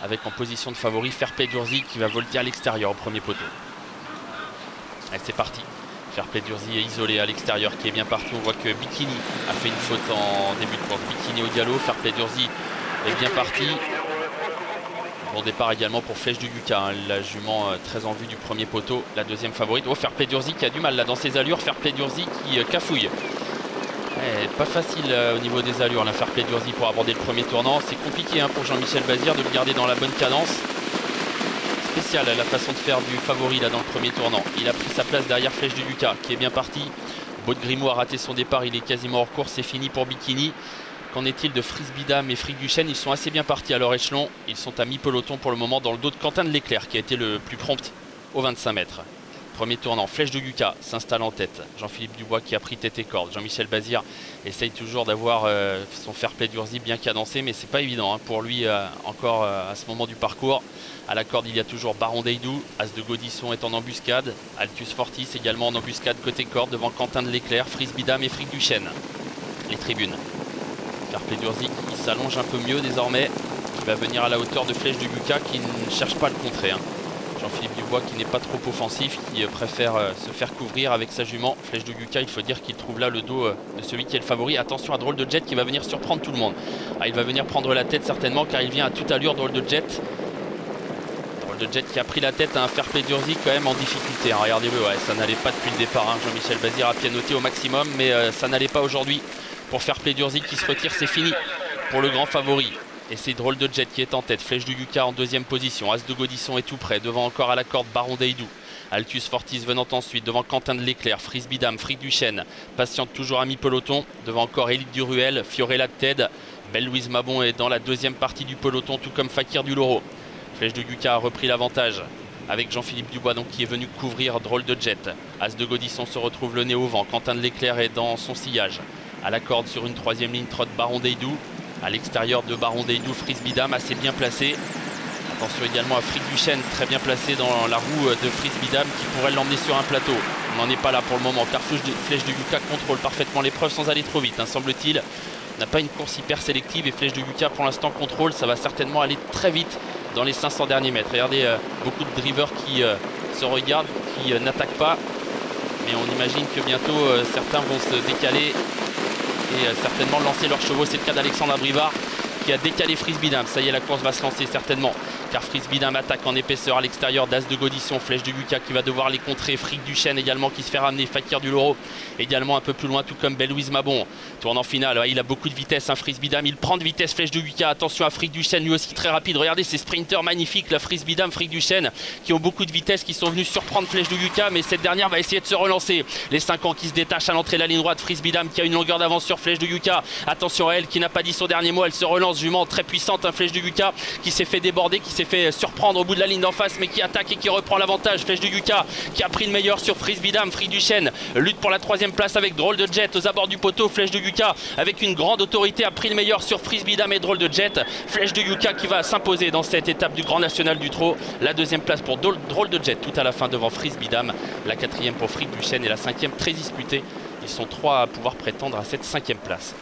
avec en position de favori Fairplay d'Urzy qui va volter à l'extérieur au premier poteau. Allez, c'est parti. Fairplay d'Urzy est isolé à l'extérieur qui est bien parti. On voit que Bikini a fait une faute en début de course. Bikini au galop, Fairplay d'Urzy est bien parti. Bon départ également pour Flèche du Yucca, hein, la jument très en vue du premier poteau, la deuxième favorite. Oh, Fairplay d'Urzy qui a du mal là dans ses allures, Fairplay d'Urzy qui cafouille. Pas facile au niveau des allures, la Fairplay d'Urzy pour aborder le premier tournant. C'est compliqué hein, pour Jean-Michel Bazir de le garder dans la bonne cadence. Spécial la façon de faire du favori là dans le premier tournant. Il a pris sa place derrière Flèche du Yucca qui est bien parti. Baud de Grimaud a raté son départ, il est quasiment hors course, c'est fini pour Bikini. Qu'en est-il de Frisbee Dame et Fric du Chêne? Ils sont assez bien partis à leur échelon. Ils sont à mi-peloton pour le moment dans le dos de Quentin de l'Éclair qui a été le plus prompt aux 25 mètres. Premier tournant, Flèche de Yucca s'installe en tête. Jean-Philippe Dubois qui a pris tête et corde. Jean-Michel Bazir essaye toujours d'avoir son Fairplay d'Urzy bien cadencé, mais c'est pas évident hein, pour lui encore à ce moment du parcours. À la corde, il y a toujours Baron d'Eydou. As de Gaudisson est en embuscade. Altus Fortis également en embuscade côté corde devant Quentin de l'Éclair, Frisbee Dame et Fric du Chêne. Les tribunes. Fairplay d'Urzy qui s'allonge un peu mieux désormais, qui va venir à la hauteur de Flèche de Yucca qui ne cherche pas à le contrer. Hein. Jean-Philippe Dubois qui n'est pas trop offensif, qui préfère se faire couvrir avec sa jument. Flèche de Yucca, il faut dire qu'il trouve là le dos de celui qui est le favori. Attention à Drôle de Jet qui va venir surprendre tout le monde. Ah, il va venir prendre la tête certainement car il vient à toute allure, Drôle de Jet. Drôle de Jet qui a pris la tête à un Fairplay d'Urzy quand même en difficulté. Hein. Regardez-le, ouais, ça n'allait pas depuis le départ. Hein. Jean-Michel Bazir a pianoté au maximum, mais ça n'allait pas aujourd'hui. Pour Fairplay d'Urzy qui se retire, c'est fini pour le grand favori. Et c'est Drôle de Jet qui est en tête. Flèche du Yucca en deuxième position. As de Gaudisson est tout près. Devant encore à la corde Baron d'Eydou. Altus Fortis venant ensuite. Devant Quentin de l'Éclair. Frisbee Dame, Fric du Chêne. Patiente toujours à mi-peloton. Devant encore Élite du Ruel. Fiorella de Ted. Belle Louise Mabon est dans la deuxième partie du peloton. Tout comme Fakir du Loro. Flèche de Yucca a repris l'avantage. Avec Jean-Philippe Dubois donc qui est venu couvrir Drôle de Jet. As de Gaudisson se retrouve le nez au vent. Quentin de l'Éclair est dans son sillage. À la corde sur une troisième ligne trotte Baron d'Eydou. À l'extérieur de Baron d'Eydou, Frisbee Dame assez bien placé. Attention également à Fric du Chêne, très bien placé dans la roue de Frisbee Dame qui pourrait l'emmener sur un plateau. On n'en est pas là pour le moment car Flèche de Yucca contrôle parfaitement l'épreuve sans aller trop vite, hein, semble-t-il. N'a pas une course hyper sélective et Flèche de Yucca pour l'instant contrôle. Ça va certainement aller très vite dans les 500 derniers mètres. Regardez beaucoup de drivers qui se regardent, qui n'attaquent pas. Mais on imagine que bientôt certains vont se décaler et certainement lancer leurs chevaux. C'est le cas d'Alexandre Abrivard qui a décalé Frisbee Dame. Ça y est, la course va se lancer certainement car Frisbee Dame attaque en épaisseur à l'extérieur d'As de Gaudisson. Flèche de Yucca qui va devoir les contrer. Fric du Chêne également qui se fait ramener. Fakir du Loro également un peu plus loin, tout comme Belle Louise Mabon. Tournant final, il a beaucoup de vitesse, hein, Frisbee Dame. Il prend de vitesse Flèche de Yucca. Attention à Fric du Chêne, lui aussi très rapide. Regardez ces sprinteurs magnifiques, la Frisbee Dame, Fric du Chêne, qui ont beaucoup de vitesse, qui sont venus surprendre Flèche de Yucca. Mais cette dernière va essayer de se relancer. Les 5 ans qui se détachent à l'entrée de la ligne droite. Frisbee Dame qui a une longueur d'avance sur Flèche de Yucca. Attention à elle qui n'a pas dit son dernier mot. Elle se relance, jument très puissante, un Flèche de Yucca qui s'est fait déborder, qui s'est fait surprendre au bout de la ligne d'en face, mais qui attaque et qui reprend l'avantage. Flèche de Yucca qui a pris le meilleur sur Frisbee Dame. Fric du Chêne lutte pour la troisième place avec Drôle de Jet aux abords du poteau. Flèche de Yucca avec une grande autorité a pris le meilleur sur Frisbee Dame et Drôle de Jet. Flèche de Yucca qui va s'imposer dans cette étape du Grand National du Trot. La deuxième place pour Drôle de Jet tout à la fin devant Frisbee Dame. La quatrième pour Fric du Chêne et la cinquième très disputée. Ils sont 3 à pouvoir prétendre à cette cinquième place.